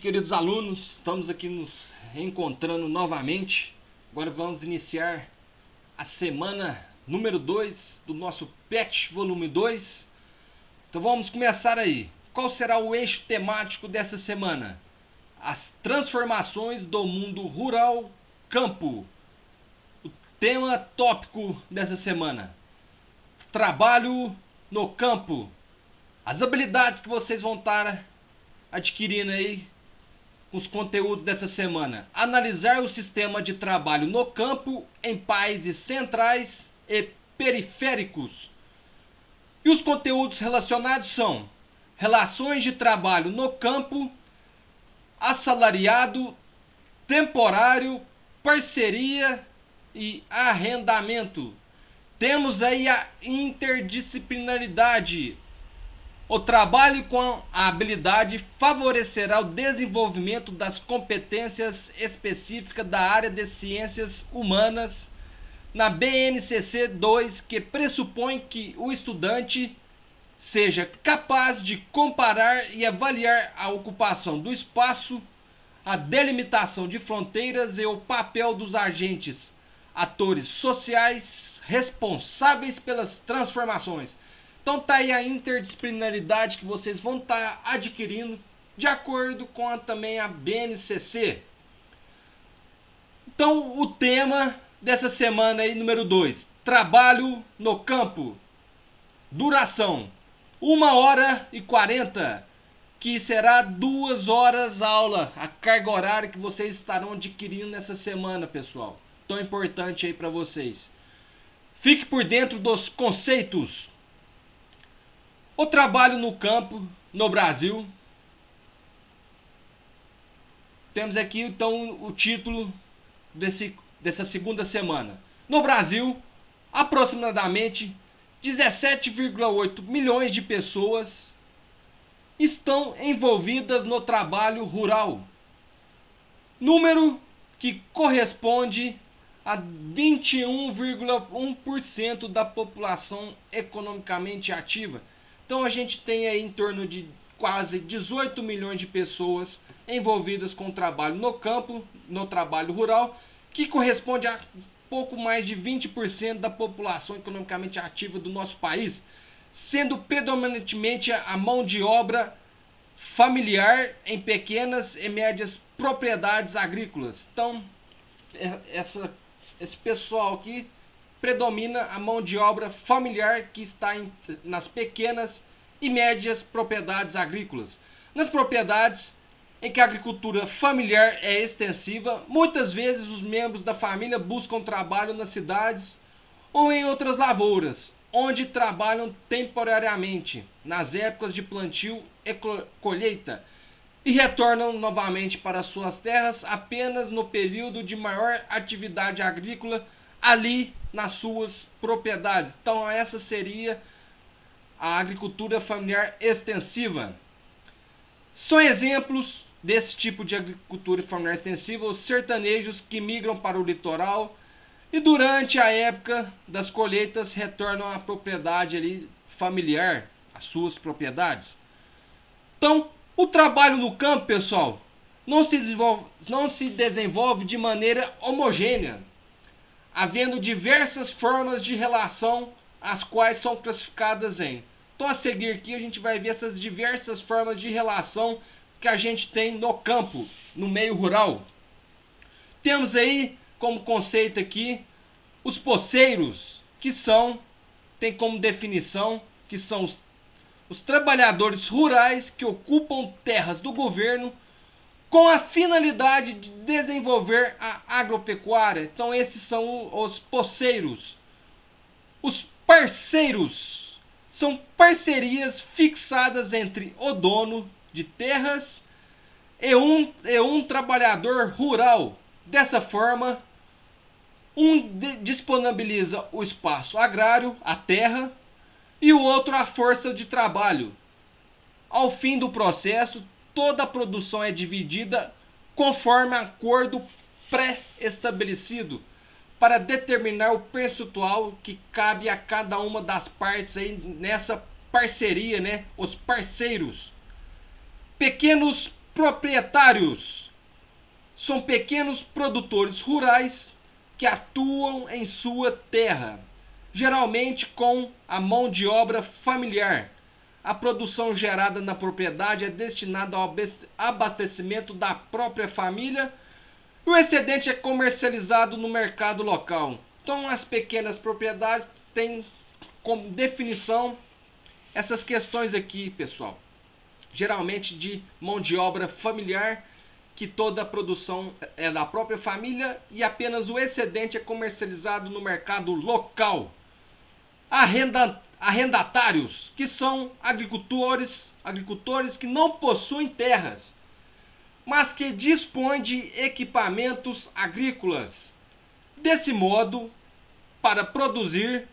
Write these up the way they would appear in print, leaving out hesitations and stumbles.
Queridos alunos, estamos aqui nos reencontrando novamente. Agora vamos iniciar a semana número 2 do nosso PET volume 2. Então vamos começar aí. Qual será o eixo temático dessa semana? As transformações do mundo rural-campo. O tema tópico dessa semana: trabalho no campo. As habilidades que vocês vão estar adquirindo aí os conteúdos dessa semana: analisar o sistema de trabalho no campo em países centrais e periféricos. E os conteúdos relacionados são: relações de trabalho no campo, assalariado, temporário, parceria e arrendamento. Temos aí a interdisciplinaridade. O trabalho com a habilidade favorecerá o desenvolvimento das competências específicas da área de ciências humanas na BNCC 2, que pressupõe que o estudante seja capaz de comparar e avaliar a ocupação do espaço, a delimitação de fronteiras e o papel dos agentes, atores sociais responsáveis pelas transformações. Então tá aí a interdisciplinaridade que vocês vão estar adquirindo de acordo com também a BNCC. Então o tema dessa semana aí, número 2, trabalho no campo. Duração 1h40, que será 2 horas aula, a carga horária que vocês estarão adquirindo nessa semana, pessoal. Tão importante aí para vocês. Fique por dentro dos conceitos. O trabalho no campo no Brasil. Temos aqui então o título dessa segunda semana. No Brasil, aproximadamente 17,8 milhões de pessoas estão envolvidas no trabalho rural. Número que corresponde a 21,1% da população economicamente ativa. Então a gente tem aí em torno de quase 18 milhões de pessoas envolvidas com o trabalho no campo, no trabalho rural, que corresponde a pouco mais de 20% da população economicamente ativa do nosso país, sendo predominantemente a mão de obra familiar em pequenas e médias propriedades agrícolas. Então, esse pessoal aqui predomina a mão de obra familiar que está nas pequenas e médias propriedades agrícolas. Nas propriedades em que a agricultura familiar é extensiva, muitas vezes os membros da família buscam trabalho nas cidades ou em outras lavouras, onde trabalham temporariamente nas épocas de plantio e colheita e retornam novamente para suas terras apenas no período de maior atividade agrícola ali nas suas propriedades. Então essa seria a agricultura familiar extensiva. São exemplos desse tipo de agricultura familiar extensiva os sertanejos que migram para o litoral e durante a época das colheitas retornam à propriedade ali familiar, às suas propriedades. Então, o trabalho no campo, pessoal, não se desenvolve de maneira homogênea, havendo diversas formas de relação, as quais são classificadas em. Então, a seguir aqui, a gente vai ver essas diversas formas de relação que a gente tem no campo, no meio rural. Temos aí, como conceito aqui, os poceiros, que tem como definição, que são os trabalhadores rurais que ocupam terras do governo com a finalidade de desenvolver a agropecuária. Então esses são os poceiros. Os parceiros são parcerias fixadas entre o dono de terras e um trabalhador rural. Dessa forma, disponibiliza o espaço agrário, a terra, e o outro a força de trabalho. Ao fim do processo, toda a produção é dividida conforme acordo pré-estabelecido para determinar o percentual que cabe a cada uma das partes aí nessa parceria, né? Os parceiros. Pequenos proprietários são pequenos produtores rurais que atuam em sua terra, geralmente com a mão de obra familiar. A produção gerada na propriedade é destinada ao abastecimento da própria família e o excedente é comercializado no mercado local. Então, as pequenas propriedades têm como definição essas questões aqui, pessoal. Geralmente de mão de obra familiar, que toda a produção é da própria família e apenas o excedente é comercializado no mercado local. Arrendatários, que são agricultores que não possuem terras, mas que dispõem de equipamentos agrícolas. Desse modo, para produzir,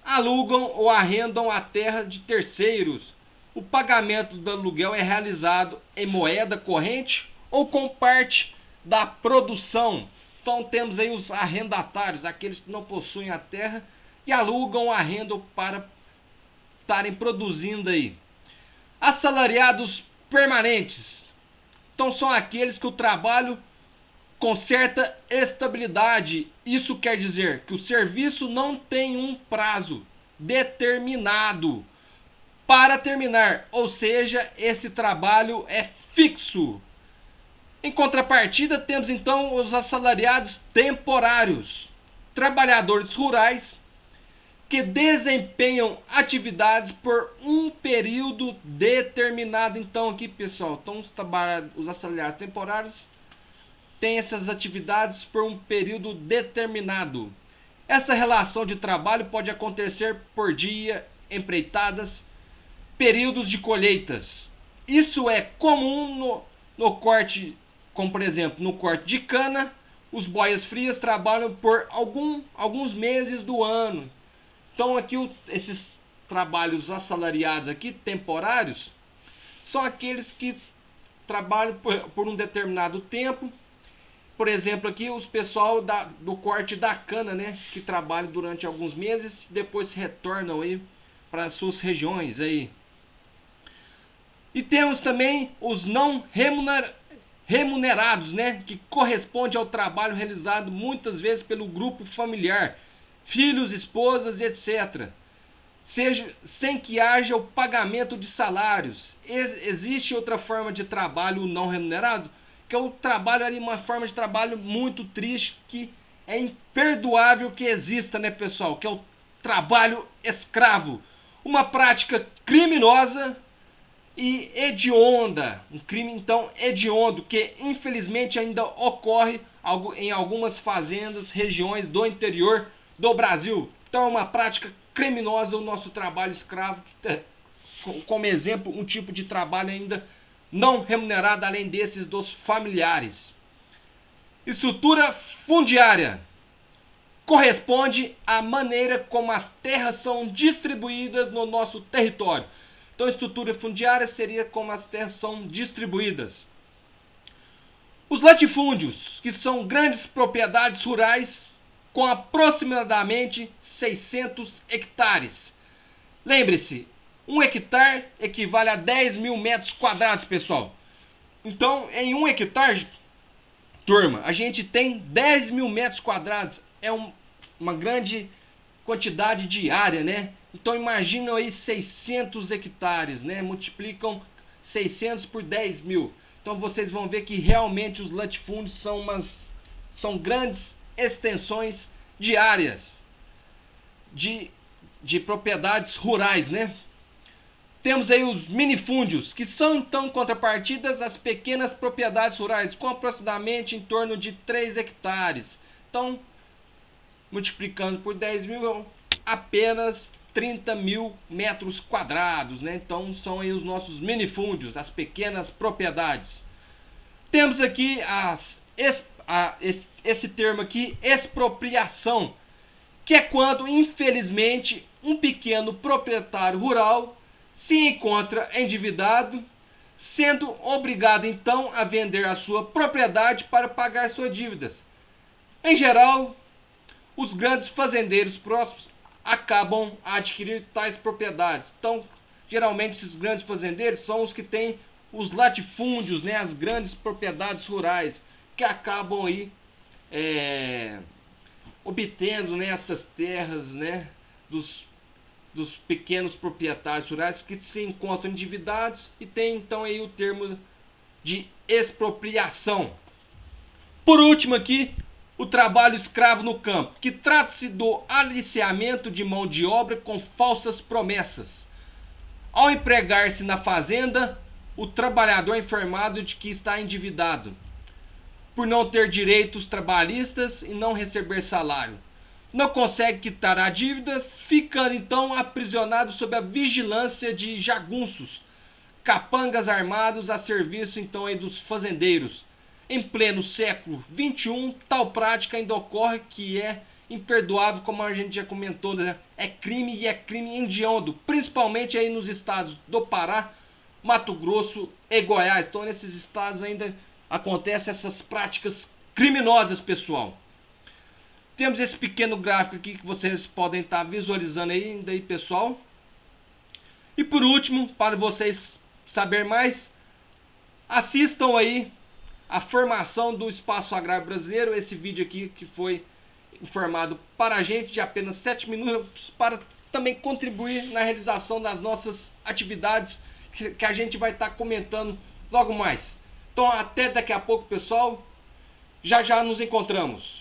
alugam ou arrendam a terra de terceiros. O pagamento do aluguel é realizado em moeda corrente ou com parte da produção. Então temos aí os arrendatários, aqueles que não possuem a terra e alugam ou arrendam para estarem produzindo aí. Assalariados permanentes. Então são aqueles que o trabalho com certa estabilidade. Isso quer dizer que o serviço não tem um prazo determinado para terminar, ou seja, esse trabalho é fixo. Em contrapartida, temos então os assalariados temporários, trabalhadores rurais que desempenham atividades por um período determinado. Então aqui, pessoal, então os assalariados temporários têm essas atividades por um período determinado. Essa relação de trabalho pode acontecer por dia, empreitadas, períodos de colheitas. Isso é comum no corte, como por exemplo no corte de cana. Os boias frias trabalham por alguns meses do ano. Então aqui esses trabalhos assalariados aqui, temporários, são aqueles que trabalham por um determinado tempo. Por exemplo, aqui os pessoal do corte da cana, né, que trabalham durante alguns meses, depois retornam aí para as suas regiões aí. E temos também os não remunerados, né, que corresponde ao trabalho realizado muitas vezes pelo grupo familiar, filhos, esposas, etc. Sem que haja o pagamento de salários. Existe outra forma de trabalho não remunerado, que é o trabalho ali, uma forma de trabalho muito triste, que é imperdoável que exista, né, pessoal? Que é o trabalho escravo. Uma prática criminosa e hedionda. Um crime, então, hediondo, que infelizmente ainda ocorre em algumas fazendas, regiões do interior do Brasil. Então é uma prática criminosa o nosso trabalho escravo, como exemplo, um tipo de trabalho ainda não remunerado, além desses dos familiares. Estrutura fundiária corresponde à maneira como as terras são distribuídas no nosso território. Então, estrutura fundiária seria como as terras são distribuídas. Os latifúndios, que são grandes propriedades rurais com aproximadamente 600 hectares. Lembre-se, 1 hectare equivale a 10 mil metros quadrados, pessoal. Então, em 1 hectare, turma, a gente tem 10 mil metros quadrados. É uma grande quantidade de área, né? Então, imagina aí 600 hectares, né? Multiplicam 600 por 10 mil. Então, vocês vão ver que realmente os latifúndios são grandes extensões de áreas de propriedades rurais, né? Temos aí os minifúndios, que são então contrapartidas às pequenas propriedades rurais, com aproximadamente em torno de 3 hectares. Então, multiplicando por 10 mil, apenas 30 mil metros quadrados, né? Então, são aí os nossos minifúndios, as pequenas propriedades. Temos aqui esse termo aqui, expropriação, que é quando, infelizmente, um pequeno proprietário rural se encontra endividado, sendo obrigado então a vender a sua propriedade para pagar suas dívidas. Em geral, os grandes fazendeiros próximos acabam a adquirir tais propriedades. Então, geralmente esses grandes fazendeiros são os que têm os latifúndios, né, as grandes propriedades rurais que acabam aí obtendo, né, essas terras, né, dos pequenos proprietários rurais que se encontram endividados e tem então aí o termo de expropriação. Por último aqui, o trabalho escravo no campo, que trata-se do aliciamento de mão de obra com falsas promessas. Ao empregar-se na fazenda, o trabalhador é informado de que está endividado, por não ter direitos trabalhistas e não receber salário. Não consegue quitar a dívida, ficando então aprisionado sob a vigilância de jagunços, capangas armados a serviço então aí dos fazendeiros. Em pleno século XXI, tal prática ainda ocorre, que é imperdoável, como a gente já comentou, né? É crime e é crime hediondo, principalmente aí nos estados do Pará, Mato Grosso e Goiás. Então nesses estados ainda acontecem essas práticas criminosas, pessoal. Temos esse pequeno gráfico aqui que vocês podem estar visualizando aí, pessoal. E por último, para vocês saberem mais, assistam aí a formação do Espaço Agrário Brasileiro, esse vídeo aqui que foi informado para a gente de apenas 7 minutos, para também contribuir na realização das nossas atividades que a gente vai estar comentando logo mais. Então até daqui a pouco, pessoal. Já já nos encontramos.